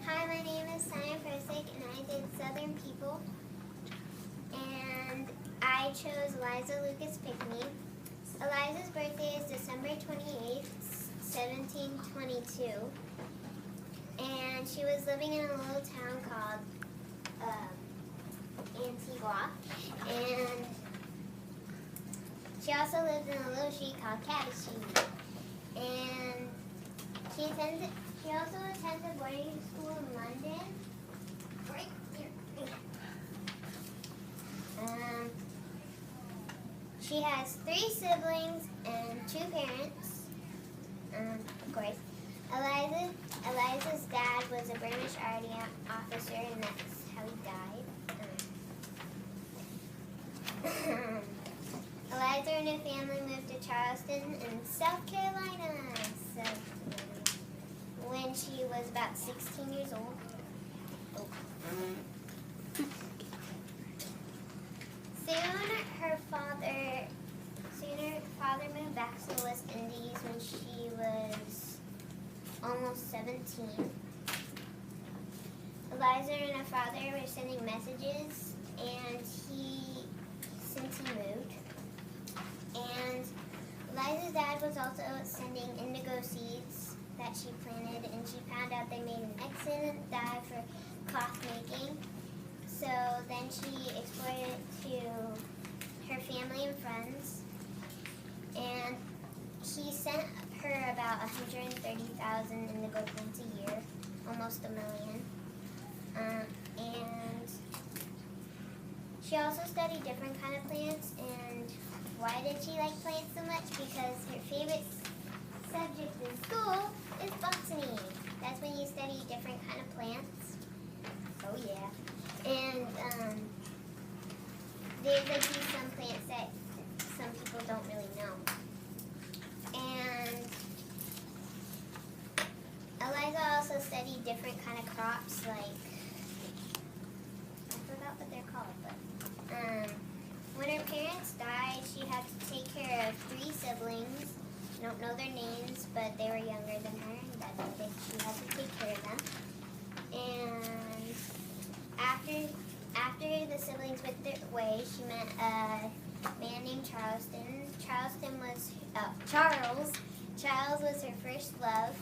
Hi, my name is Simon Persick, and I did Southern People. And I chose Eliza Lucas Pickney. Eliza's birthday is December 28th, 1722. And she was living in a little town called Antigua. And she also lived in a little street called Cabbage Street. And she also attended boarding school in London. Right there. She has 3 siblings and 2 parents. Of course, Eliza's dad was a British Army officer, and that's how he died. Eliza and her family moved to Charleston in South Carolina. When she was about 16 years old. Soon her father moved back to the West Indies when she was almost 17. Eliza and her father were sending messages, and since he moved. And Eliza's dad was also sending indigo seeds that she planted, and she found out they made an excellent dye for cloth making. So then she exported it to her family and friends, and he sent her about 130,000 indigo plants a year, almost 1 million. And she also studied different kind of plants. And why did she like plants so much? Because her favorite subject in school is botany. That's when you study different kind of plants. Oh yeah. And there's like some plants that some people don't really know. And Eliza also studied different kind of crops, like I forgot what they're called, but when her parents died, she had to take care of 3 siblings. I don't know their names, but they were younger than her, and that's why she had to take care of them. And after the siblings went their way, she met a man named Charles was her first love,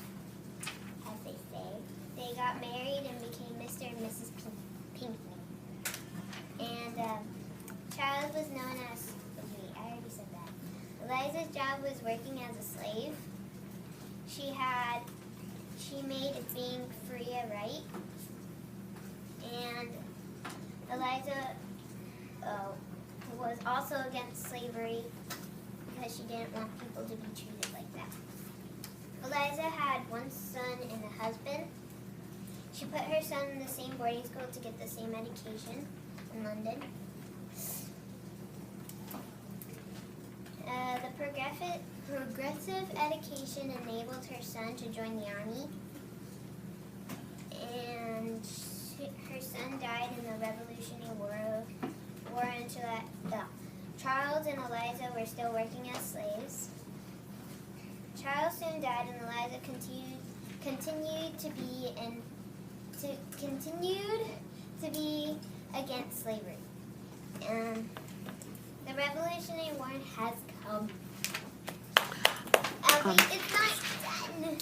as they say. They got married and became Mr. and Mrs. Pinckney. And Charles was known as, I already said that. Eliza's job was working as a slave. She made being free a right. And Eliza was also against slavery because she didn't want people to be treated like that. Eliza had 1 son and a husband. She put her son in the same boarding school to get the same education in London. The progressive education enabled her son to join the army, and her son died in the Revolutionary War until Charles and Eliza were still working as slaves. Charles soon died, and Eliza continued to be against slavery. The Revolutionary War has come. It's not done.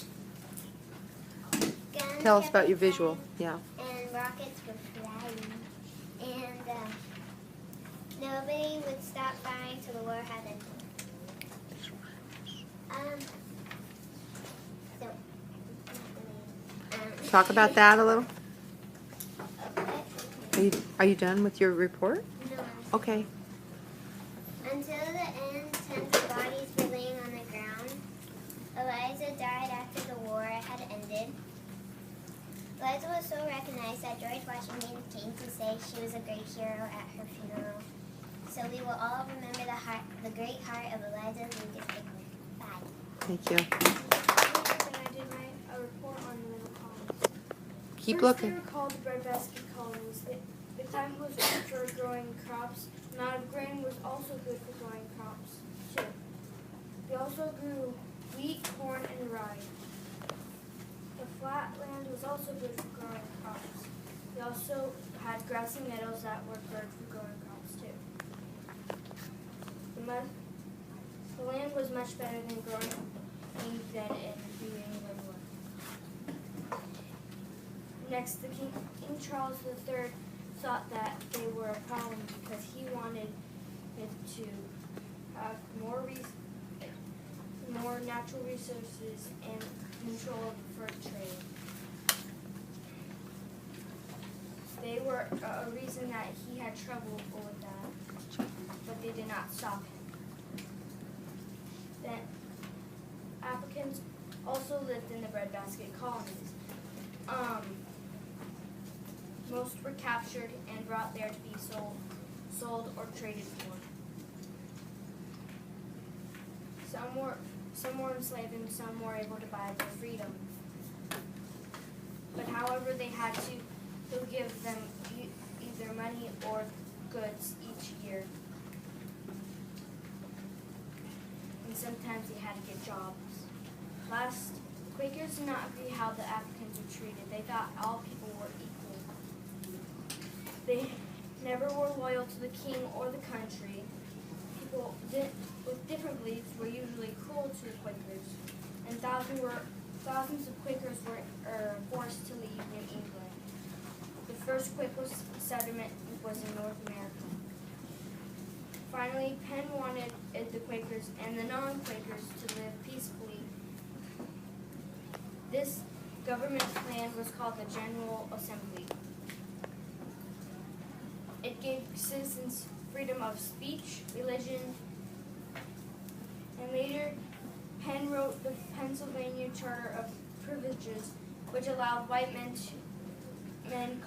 Guns Tell us about kept your flying, visual. Yeah. And rockets were flying. And nobody would stop firing till the war had ended. Talk about that a little. Okay. Are you done with your report? No. Okay. Until the end, tons of bodies were laying on the ground. Eliza died after the war had ended. Eliza was so recognized that George Washington came to say she was a great hero at her funeral. So we will all remember the great heart of Eliza Lucas Pickney. Bye. Thank you. When I did my report on the middle columns. Keep First, looking. they were called the breadbasket colonies. The time was good for growing crops. The amount of grain was also good for growing crops, too. also grew wheat, corn, and rye. The flat land was also good for growing crops. They also had grassy meadows that were good for growing crops too. The land was much better than growing than in New England was. Next, the King Charles III thought that they were a problem because he wanted it to have more natural resources and control of the fur trade. They were a reason that he had trouble with that, but they did not stop him. Then Africans also lived in the breadbasket colonies. Most were captured and brought there to be sold or traded for. Some were enslaved and some were able to buy their freedom. But however, they had to give them either money or goods each year. And sometimes they had to get jobs. Last, Quakers did not agree how the Africans were treated. They thought all people were equal. They never were loyal to the king or the country. People with different beliefs were usually cruel to the Quakers, and thousands of Quakers were forced to leave New England. The first Quaker settlement was in North America. Finally, Penn wanted the Quakers and the non-Quakers to live peacefully. This government plan was called the General Assembly. It gave citizens freedom of speech, religion, and later Penn wrote the Pennsylvania Charter of Privileges, which allowed white men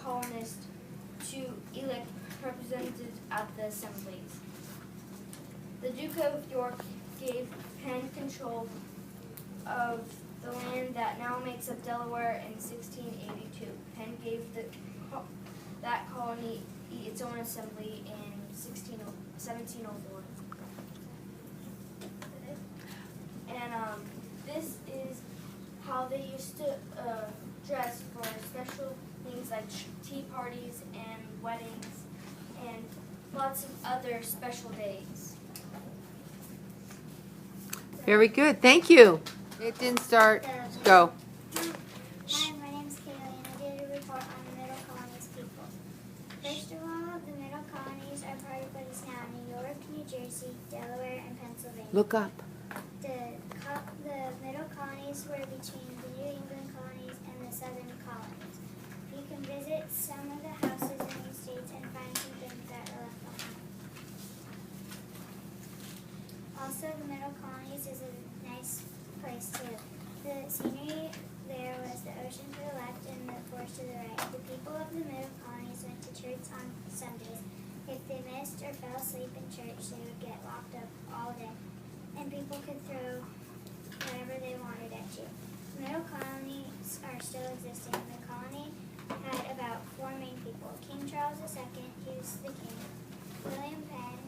colonists to elect representatives at the assemblies. The Duke of York gave Penn control of the land that now makes up Delaware in 1682. Penn gave that colony its own assembly in 1704. And this is how they used to dress for special things like tea parties and weddings and lots of other special days. Very good. Thank you. It didn't start. Go. Hi, my name's Kaylee, and I did a report on the Middle Colonies people. First of all, the Middle Colonies are part of what is now New York, New Jersey, Delaware, and Pennsylvania. Look up. The Middle Colonies were between the New England colonies and the Southern colonies. You can visit some of the houses in these states and find some things that are left behind. Also, the Middle Colonies is a nice place to live. The scenery there was the ocean to the left and the forest to the right. The people of the Middle Colonies went to church on Sundays. If they missed or fell asleep in church, they would get locked up all day, and people could throw whatever they wanted at you. The Middle Colonies are still existing. The colony had about 4 main people. King Charles II, he was the king. William Penn,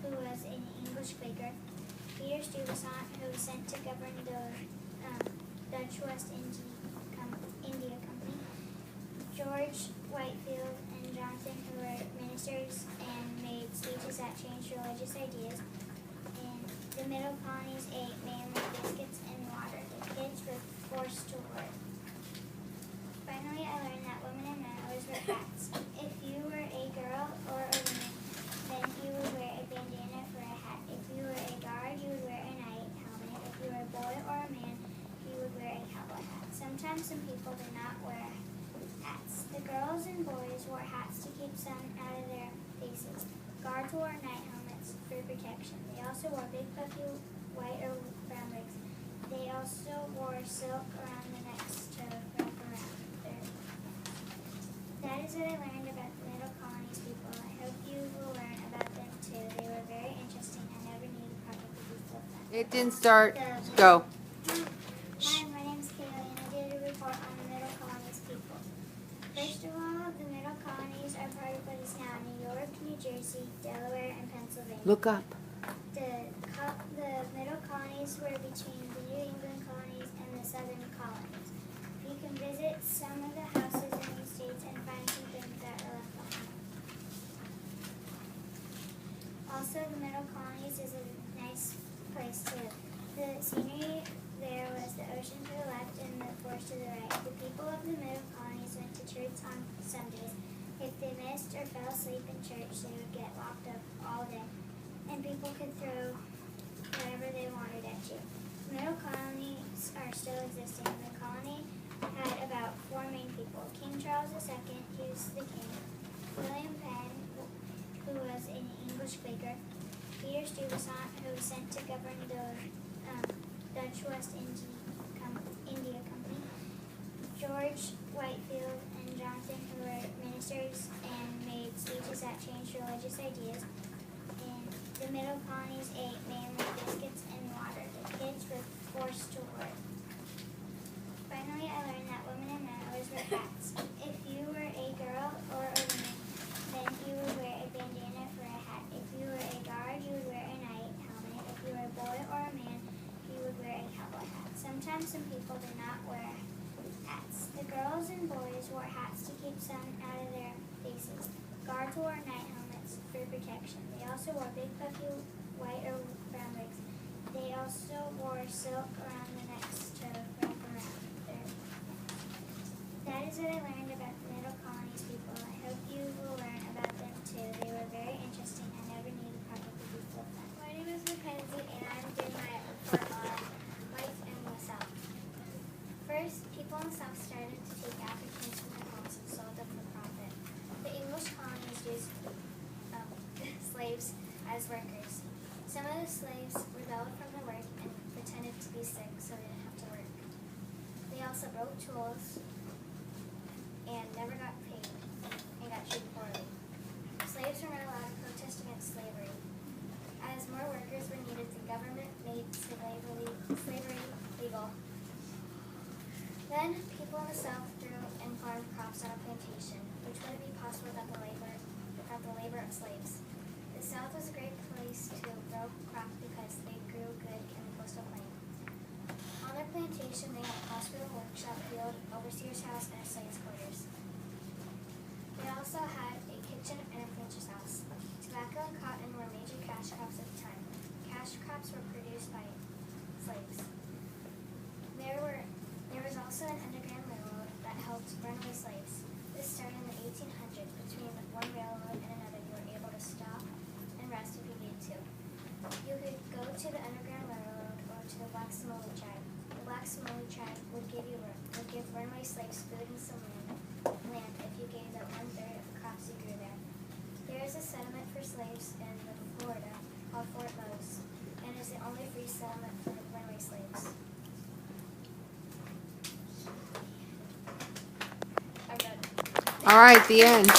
who was an English Quaker. Peter Stuyvesant, who was sent to govern the Dutch West India Company. George Whitefield and Jonathan, who were ministers and made speeches that changed religious ideas. And the Middle Colonies ate mainly biscuits and water. The kids were forced to work. Finally, I learned that women and men always wear hats. If you were a girl or a woman, then you would wear a bandana for a hat. If you were a guard, you would wear a night helmet. If you were a boy or a man, you would wear a cowboy hat. Sometimes some people did not wear hats. The girls and boys wore hats to keep sun out of their faces. Guards wore night helmets for protection. They also wore big puffy white or brown wigs. They also wore silk around the necks to wrap around their. That is what I learned about the Middle Colonies people. I hope you will learn about them too. They were very interesting. I never knew the project would be so fun. It didn't start. Go. Hi, my name's Kaylee, and I did a report on the Middle Colonies people. First of all, the Middle Colonies are part of what is now New York, New Jersey, Delaware, and Pennsylvania. Look up. The Middle Colonies were between the New England colonies and the Southern colonies. You can visit some Also, the Middle Colonies is a nice place to live. The scenery there was the ocean to the left and the forest to the right. The people of the Middle Colonies went to church on Sundays. If they missed or fell asleep in church, they would get locked up all day, and people could throw whatever they wanted at you. Middle colonies are still existing. The colony had about 4 main people. King Charles II, he was the king. William Penn, who was an English Quaker. Peter Stuyvesant, who was sent to govern the Dutch West India Company. George Whitefield and Jonathan, who were ministers and made speeches that changed religious ideas. And the Middle colonies ate mainly biscuits and water. The kids were forced to work. Finally, I learned that women and men always wear hats. If you were a girl or a woman, then you would wear a bandana for a hat. If you were a guard, you would wear a knight helmet. If you were a boy or a man, you would wear a cowboy hat. Sometimes some people did not wear hats. The girls and boys wore hats to keep sun out of their faces. Guards wore night helmets for protection. They also wore big puffy white or brown wigs. They also wore silk around the necks to wrap around their necks. That is what I learned about the Middle Colonies people. I hope you will learn about them too. They were very interesting. I never knew the probably people of them. My name is Mackenzie, and I'm doing my report on life in the South. First, people in the South started to take Africans from their homes and sold them for profit. The English colonies used slaves as workers. Some of the slaves rebelled from the work and pretended to be sick so they didn't have to work. They also broke tools and never got paid and got treated poorly. Slaves were not allowed to protest against slavery. As more workers were needed, the government made slavery legal. Then people in the South grew and farmed crops on a plantation, which wouldn't be possible without the labor of slaves. The South was a great place to grow crops because they grew good in the coastal plain. On their plantation, they had a hospital, workshop, field, overseer's house, and a slave's quarters. They also had a kitchen and a printer's house. Tobacco and cotton were major cash crops at the time. Cash crops were produced by slaves. There was also an underground railroad that helped runaway slaves. This started in the 1800s. Between one railroad and another, you were able to stop and rest if you needed to. You could go to the underground railroad or to the Black Somali tribe. The Black Somali tribe would give runaway slaves food and some land if you gave them 1/3 of the crops you grew there. There is a settlement for slaves in Florida called Fort Mose, and is the only free settlement for runaway slaves. All right, the end.